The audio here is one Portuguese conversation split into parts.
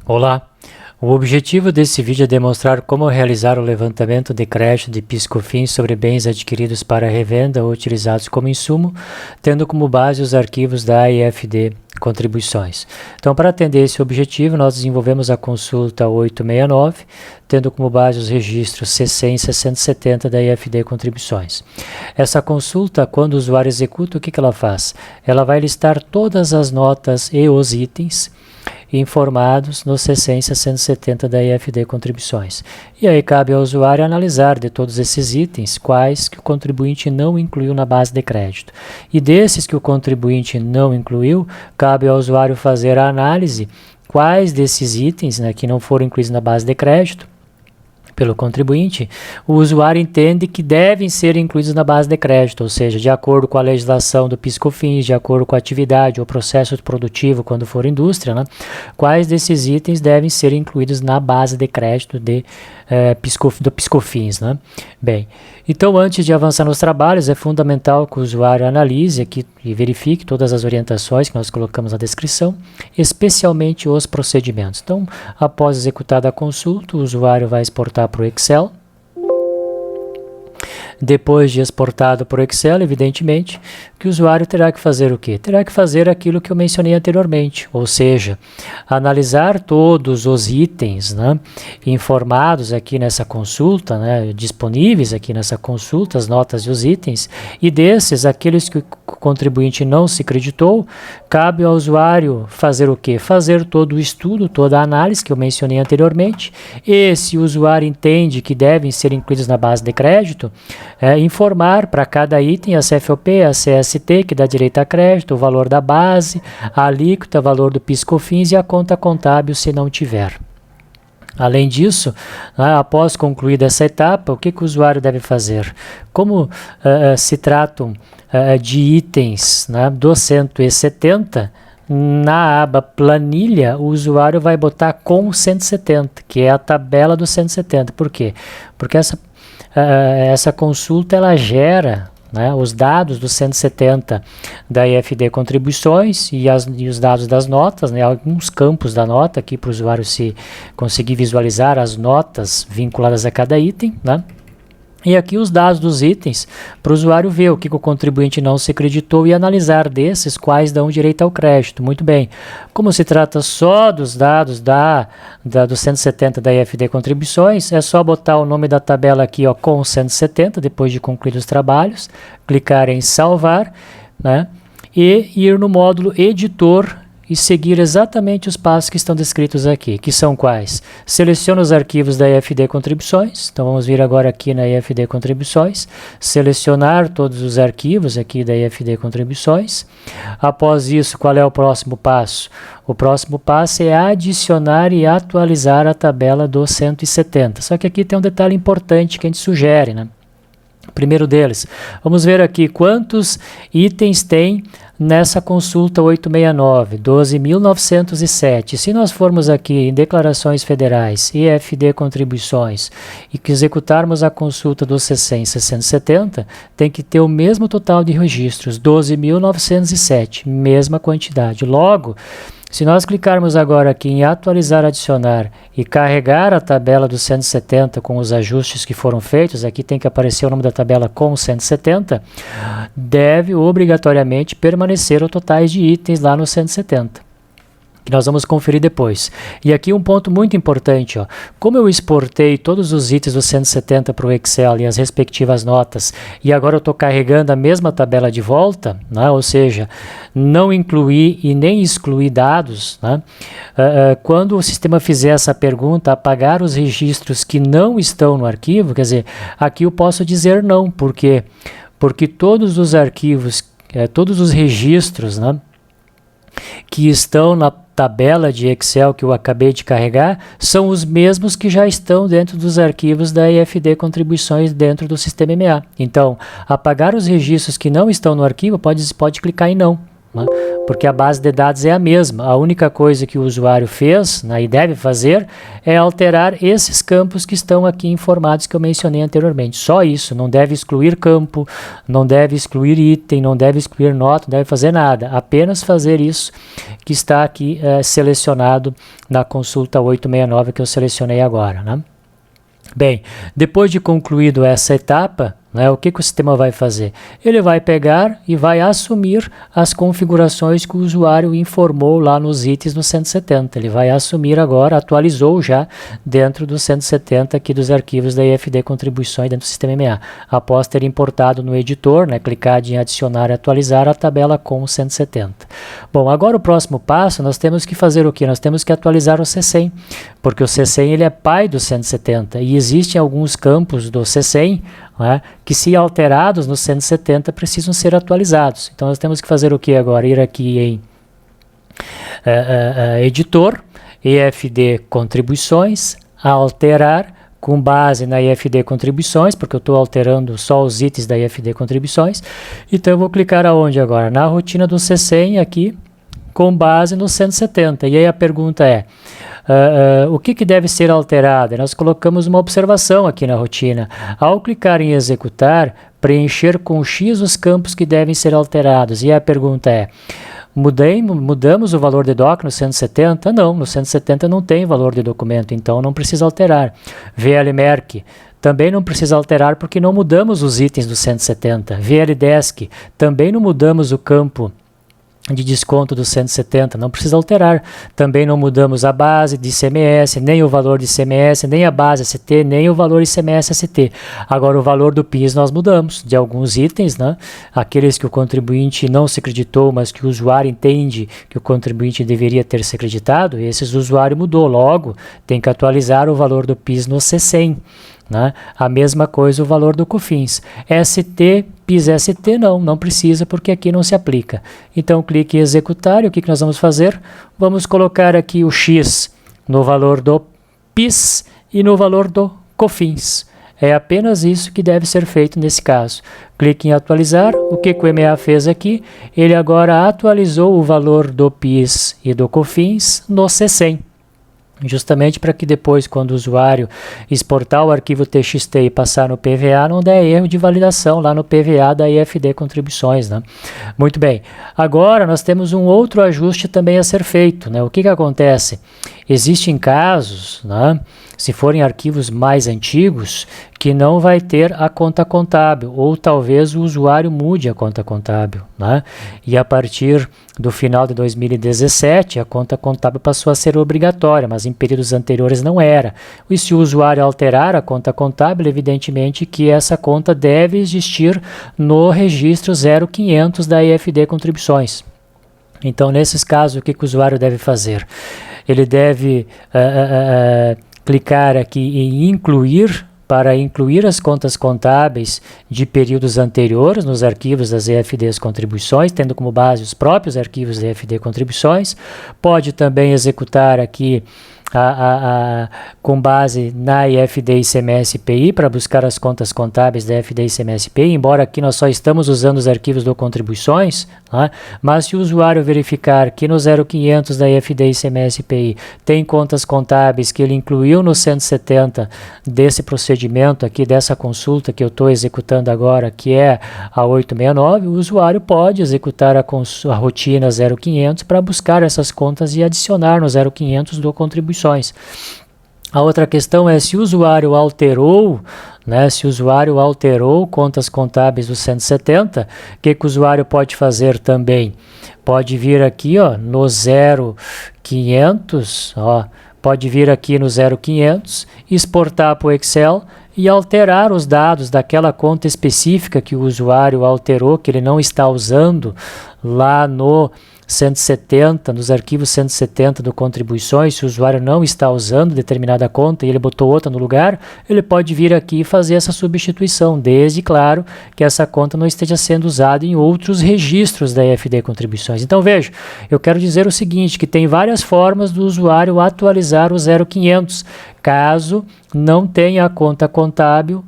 Olá! O objetivo desse vídeo é demonstrar como realizar o levantamento de crédito de PIS/COFINS sobre bens adquiridos para revenda ou utilizados como insumo, tendo como base os arquivos da AIFD Contribuições. Então, para atender esse objetivo, nós desenvolvemos a consulta 869, tendo como base os registros C100 e 670 da AIFD Contribuições. Essa consulta, quando o usuário executa, o que ela faz? Ela vai listar todas as notas e os itens informados no C100 e 670 da AIFD Contribuições. E aí cabe ao usuário analisar de todos esses itens quais que o contribuinte não incluiu na base de crédito. E desses que o contribuinte não incluiu, cabe ao usuário fazer a análise quais desses itens, que não foram incluídos na base de crédito pelo contribuinte, o usuário entende que devem ser incluídos na base de crédito, ou seja, de acordo com a legislação do PIS/COFINS, de acordo com a atividade ou processo produtivo, quando for indústria, quais desses itens devem ser incluídos na base de crédito do PIS/COFINS. Bem, então antes de avançar nos trabalhos, é fundamental que o usuário analise aqui e verifique todas as orientações que nós colocamos na descrição, especialmente os procedimentos. Então, após executada a consulta, o usuário vai exportar para o Excel. Depois de exportado para o Excel, evidentemente, que o usuário terá que fazer o quê? Terá que fazer aquilo que eu mencionei anteriormente, ou seja, analisar todos os itens informados aqui nessa consulta, disponíveis aqui nessa consulta, as notas e os itens, e desses, aqueles que o contribuinte não se creditou, cabe ao usuário fazer o quê? Fazer todo o estudo, toda a análise que eu mencionei anteriormente, e se o usuário entende que devem ser incluídos na base de crédito, informar para cada item a CFOP, a CST, que dá direito a crédito, o valor da base, a alíquota, o valor do PIS/COFINS e a conta contábil se não tiver. Além disso, após concluída essa etapa, o que o usuário deve fazer? Como se tratam de itens do 170, na aba planilha, o usuário vai botar com 170, que é a tabela do 170. Por quê? Porque essa consulta ela gera os dados do 170 da AIFD Contribuições e os dados das notas, alguns campos da nota aqui para o usuário se conseguir visualizar as notas vinculadas a cada item, E aqui os dados dos itens para o usuário ver o que o contribuinte não se creditou e analisar desses quais dão direito ao crédito. Muito bem. Como se trata só dos dados do 170 da AIFD Contribuições, é só botar o nome da tabela aqui com 170, depois de concluir os trabalhos, clicar em salvar, e ir no módulo editor e seguir exatamente os passos que estão descritos aqui, que são quais? Seleciona os arquivos da AIFD Contribuições, então vamos vir agora aqui na AIFD Contribuições, selecionar todos os arquivos aqui da AIFD Contribuições. Após isso, qual é o próximo passo? O próximo passo é adicionar e atualizar a tabela do 170, só que aqui tem um detalhe importante que a gente sugere, Primeiro deles, vamos ver aqui quantos itens tem nessa consulta 869, 12.907. Se nós formos aqui em declarações federais, EFD Contribuições, e que executarmos a consulta do C100 670, tem que ter o mesmo total de registros, 12.907, mesma quantidade. Logo, se nós clicarmos agora aqui em atualizar, adicionar e carregar a tabela do 170 com os ajustes que foram feitos, aqui tem que aparecer o nome da tabela com 170, deve obrigatoriamente permanecer os totais de itens lá no 170. Que nós vamos conferir depois. E aqui um ponto muito importante, como eu exportei todos os itens do 170 para o Excel e as respectivas notas, e agora eu estou carregando a mesma tabela de volta, ou seja, não incluí e nem excluí dados, quando o sistema fizer essa pergunta, apagar os registros que não estão no arquivo, quer dizer, aqui eu posso dizer não, por quê? Porque todos os arquivos, todos os registros, que estão na tabela de Excel que eu acabei de carregar, são os mesmos que já estão dentro dos arquivos da AIFD Contribuições dentro do sistema MA. Então, apagar os registros que não estão no arquivo, pode clicar em não. né? Porque a base de dados é a mesma. A única coisa que o usuário fez, né, e deve fazer é alterar esses campos que estão aqui informados que eu mencionei anteriormente. Só isso, não deve excluir campo, não deve excluir item, não deve excluir nota, não deve fazer nada. Apenas fazer isso que está aqui selecionado na consulta 869 que eu selecionei agora, né? Bem, depois de concluído essa etapa, né, o que o sistema vai fazer? Ele vai pegar e vai assumir as configurações que o usuário informou lá nos itens no 170. Ele vai assumir agora, atualizou já dentro do 170 aqui dos arquivos da IFD contribuições dentro do sistema MA. Após ter importado no editor, né, clicado em adicionar e atualizar a tabela com o 170. Bom, agora o próximo passo, nós temos que fazer o quê? Nós temos que atualizar o C100, porque o C100 ele é pai do 170 e existem alguns campos do C100, né, que, se alterados no 170, precisam ser atualizados. Então, nós temos que fazer o que agora? Ir aqui em editor, IFD contribuições, alterar, com base na IFD contribuições, porque eu estou alterando só os itens da IFD contribuições. Então, eu vou clicar aonde agora? Na rotina do C100 aqui, com base no 170. E aí a pergunta é, o que deve ser alterado? Nós colocamos uma observação aqui na rotina. Ao clicar em executar, preencher com X os campos que devem ser alterados. E a pergunta é, mudamos o valor de doc no 170? Não, no 170 não tem valor de documento, então não precisa alterar. VLMerc também não precisa alterar porque não mudamos os itens do 170. VLDesc também não mudamos o campo de desconto do 170, não precisa alterar. Também não mudamos a base de ICMS, nem o valor de ICMS, nem a base ST, nem o valor ICMS ST. Agora, o valor do PIS nós mudamos, de alguns itens, né? Aqueles que o contribuinte não se creditou, mas que o usuário entende que o contribuinte deveria ter se creditado, esses o usuário mudou. Logo, tem que atualizar o valor do PIS no C100. Né? A mesma coisa o valor do COFINS. ST, PIS ST não precisa porque aqui não se aplica. Então clique em executar e o que nós vamos fazer? Vamos colocar aqui o X no valor do PIS e no valor do COFINS. É apenas isso que deve ser feito nesse caso. Clique em atualizar. O que o EMEA fez aqui? Ele agora atualizou o valor do PIS e do COFINS no C100. Justamente para que depois, quando o usuário exportar o arquivo TXT e passar no PVA, não dê erro de validação lá no PVA da IFD Contribuições, né? Muito bem. Agora, nós temos um outro ajuste também a ser feito, né? O que acontece? Existem casos, né, se forem arquivos mais antigos, que não vai ter a conta contábil, ou talvez o usuário mude a conta contábil, né? E a partir do final de 2017, a conta contábil passou a ser obrigatória, mas em períodos anteriores não era. E se o usuário alterar a conta contábil, evidentemente que essa conta deve existir no registro 0500 da IFD Contribuições. Então, nesses casos, o que o usuário deve fazer? Ele deve clicar aqui em incluir, para incluir as contas contábeis de períodos anteriores nos arquivos das EFDs Contribuições, tendo como base os próprios arquivos da EFD Contribuições. Pode também executar aqui com base na IFD ICMS-PI para buscar as contas contábeis da IFD ICMS-PI, embora aqui nós só estamos usando os arquivos do Contribuições, né? Mas se o usuário verificar que no 0500 da IFD ICMS-PI tem contas contábeis que ele incluiu no 170 desse procedimento aqui, dessa consulta que eu estou executando agora, que é a 869, o usuário pode executar a rotina 0500 para buscar essas contas e adicionar no 0500 do Contribuições. A outra questão é se o usuário alterou, né, se o usuário alterou contas contábeis do 170, o que o usuário pode fazer também? Pode vir aqui, ó, no 0500, ó, pode vir aqui no 0500, exportar para o Excel e alterar os dados daquela conta específica que o usuário alterou, que ele não está usando lá no 170, nos arquivos 170 do Contribuições. Se o usuário não está usando determinada conta e ele botou outra no lugar, ele pode vir aqui e fazer essa substituição, desde, claro, que essa conta não esteja sendo usada em outros registros da IFD Contribuições. Então, veja, eu quero dizer o seguinte, que tem várias formas do usuário atualizar o 0500, caso não tenha a conta contábil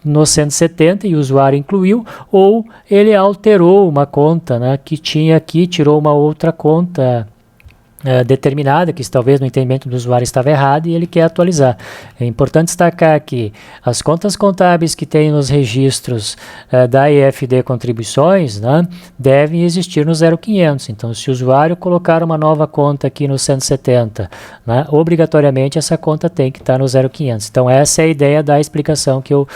no 170 e o usuário incluiu, ou ele alterou uma conta, né, que tinha aqui, tirou uma outra conta determinada, que talvez no entendimento do usuário estava errado e ele quer atualizar. É importante destacar que as contas contábeis que tem nos registros da EFD Contribuições, né, devem existir no 0500. Então, se o usuário colocar uma nova conta aqui no 170, né, obrigatoriamente essa conta tem que estar no 0500. Então, essa é a ideia da explicação que eu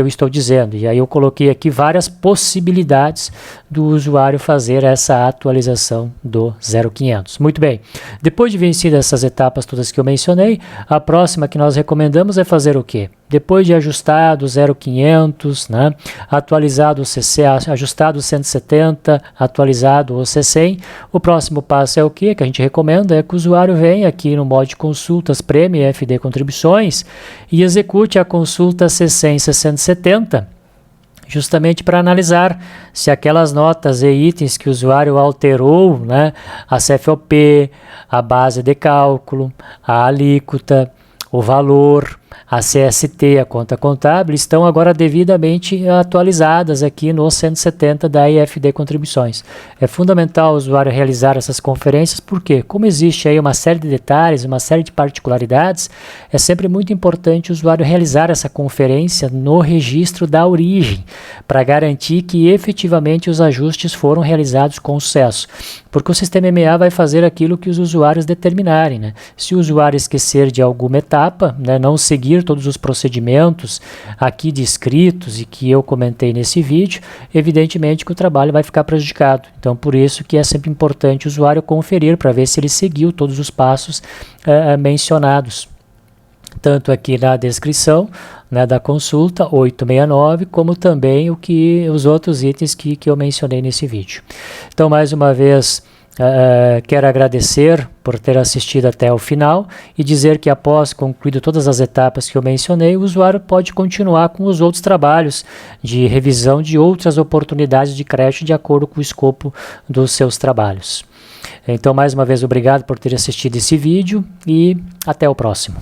estou dizendo. E aí eu coloquei aqui várias possibilidades do usuário fazer essa atualização do 0500. Muito bem. Depois de vencidas essas etapas todas que eu mencionei, a próxima que nós recomendamos é fazer o quê? Depois de ajustado o 0500, né, atualizado o CC, ajustado o 170, atualizado o C100, o próximo passo é o quê? Que a gente recomenda é que o usuário venha aqui no modo de consultas Prêmio EFD Contribuições e execute a consulta C100 670, justamente para analisar se aquelas notas e itens que o usuário alterou, né, a CFOP, a base de cálculo, a alíquota, o valor, a CST, a conta contábil, estão agora devidamente atualizadas aqui no 170 da EFD Contribuições. É fundamental o usuário realizar essas conferências, porque como existe aí uma série de detalhes, uma série de particularidades, é sempre muito importante o usuário realizar essa conferência no registro da origem, para garantir que efetivamente os ajustes foram realizados com sucesso. Porque o sistema MEA vai fazer aquilo que os usuários determinarem, né? Se o usuário esquecer de alguma etapa, né, não seguir todos os procedimentos aqui descritos e que eu comentei nesse vídeo, evidentemente que o trabalho vai ficar prejudicado. Então, por isso que é sempre importante o usuário conferir para ver se ele seguiu todos os passos mencionados, tanto aqui na descrição, né, da consulta 869, como também os outros itens que eu mencionei nesse vídeo. Então, mais uma vez, quero agradecer por ter assistido até o final e dizer que após concluído todas as etapas que eu mencionei, o usuário pode continuar com os outros trabalhos de revisão de outras oportunidades de crédito de acordo com o escopo dos seus trabalhos. Então, mais uma vez, obrigado por ter assistido esse vídeo e até o próximo.